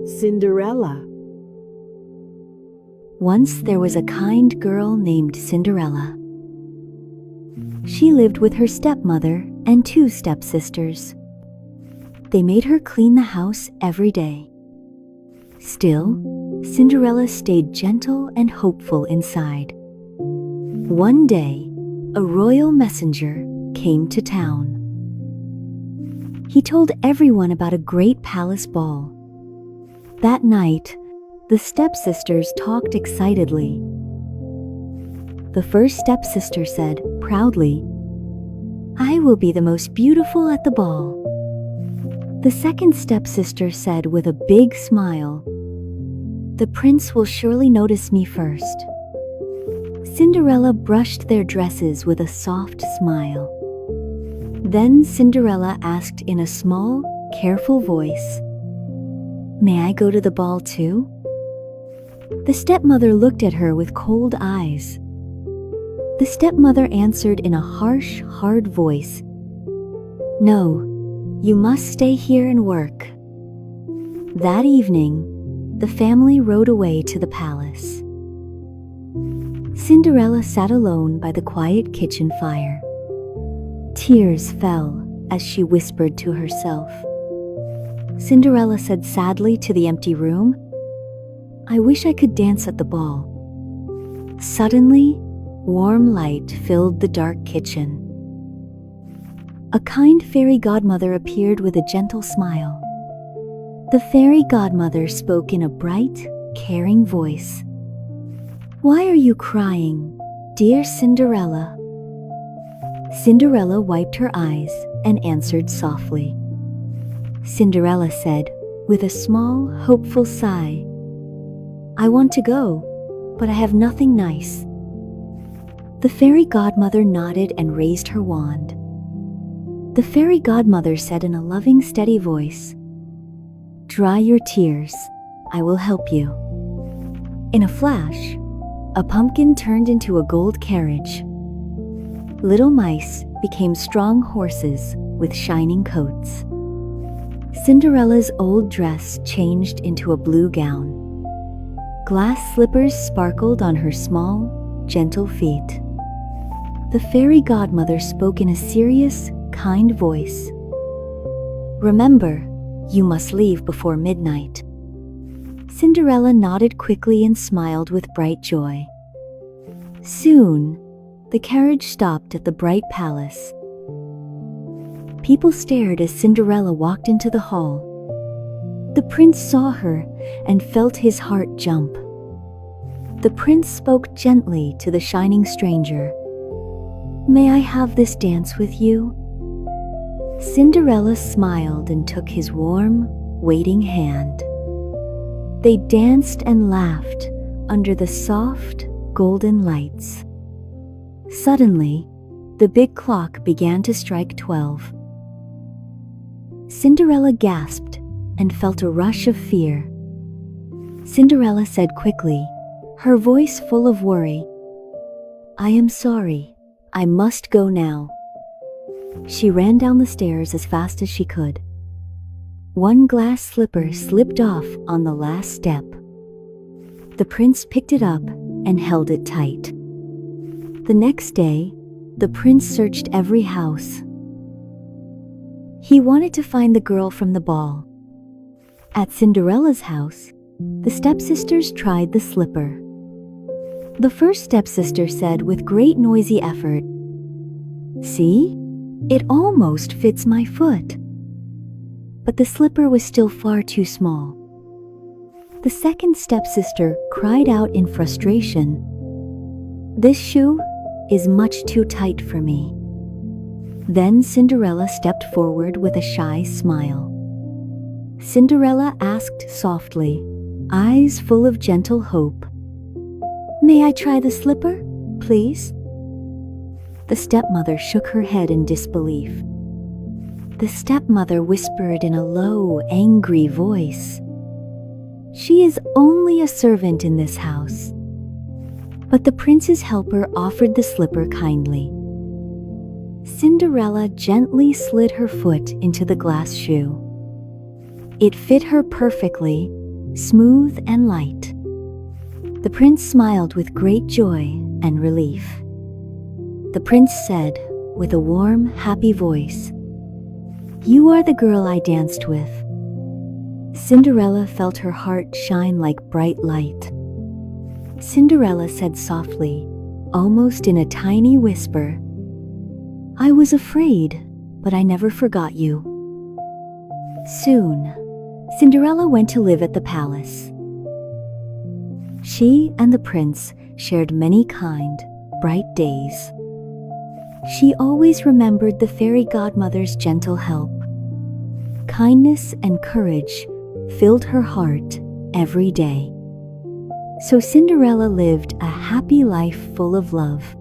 Cinderella. Once there was a kind girl named Cinderella. She lived with her stepmother and 2 stepsisters. They made her clean the house every day. Still, Cinderella stayed gentle and hopeful inside. One day, a royal messenger came to town. He told everyone about a great palace ball. That night, the stepsisters talked excitedly. The first stepsister said proudly, "I will be the most beautiful at the ball." The second stepsister said with a big smile, "The prince will surely notice me first." Cinderella brushed their dresses with a soft smile. Then Cinderella asked in a small, careful voice, "May I go to the ball too?" The stepmother looked at her with cold eyes. The stepmother answered in a harsh, hard voice, "No, you must stay here and work." That evening, the family rode away to the palace. Cinderella sat alone by the quiet kitchen fire. Tears fell as she whispered to herself. Cinderella said sadly to the empty room, "I wish I could dance at the ball." Suddenly, warm light filled the dark kitchen. A kind fairy godmother appeared with a gentle smile. The fairy godmother spoke in a bright, caring voice. "Why are you crying, dear Cinderella?" Cinderella wiped her eyes and answered softly. Cinderella said, with a small, hopeful sigh, "I want to go, but I have nothing nice." The fairy godmother nodded and raised her wand. The fairy godmother said in a loving, steady voice, "Dry your tears. I will help you." In a flash, a pumpkin turned into a gold carriage. Little mice became strong horses with shining coats. Cinderella's old dress changed into a blue gown. Glass slippers sparkled on her small, gentle feet. The fairy godmother spoke in a serious, kind voice. "Remember, you must leave before midnight." Cinderella nodded quickly and smiled with bright joy. Soon, the carriage stopped at the bright palace. People stared as Cinderella walked into the hall. The prince saw her and felt his heart jump. The prince spoke gently to the shining stranger. "May I have this dance with you?" Cinderella smiled and took his warm, waiting hand. They danced and laughed under the soft, golden lights. Suddenly, the big clock began to strike 12. Cinderella gasped and felt a rush of fear. Cinderella said quickly, her voice full of worry, "I am sorry. I must go now." She ran down the stairs as fast as she could. One glass slipper slipped off on the last step. The prince picked it up and held it tight. The next day, the prince searched every house. He wanted to find the girl from the ball. At Cinderella's house, the stepsisters tried the slipper. The first stepsister said with great noisy effort, "See? It almost fits my foot." But the slipper was still far too small. The second stepsister cried out in frustration, "This shoe is much too tight for me." Then Cinderella stepped forward with a shy smile. Cinderella asked softly, eyes full of gentle hope, "May I try the slipper, please?" The stepmother shook her head in disbelief. The stepmother whispered in a low, angry voice, "She is only a servant in this house." But the prince's helper offered the slipper kindly. Cinderella gently slid her foot into the glass shoe. It fit her perfectly, smooth and light. The prince smiled with great joy and relief. The prince said, with a warm, happy voice, "You are the girl I danced with." Cinderella felt her heart shine like bright light. Cinderella said softly, almost in a tiny whisper, "I was afraid, but I never forgot you." Soon, Cinderella went to live at the palace. She and the prince shared many kind, bright days. She always remembered the fairy godmother's gentle help. Kindness and courage filled her heart every day. So Cinderella lived a happy life full of love,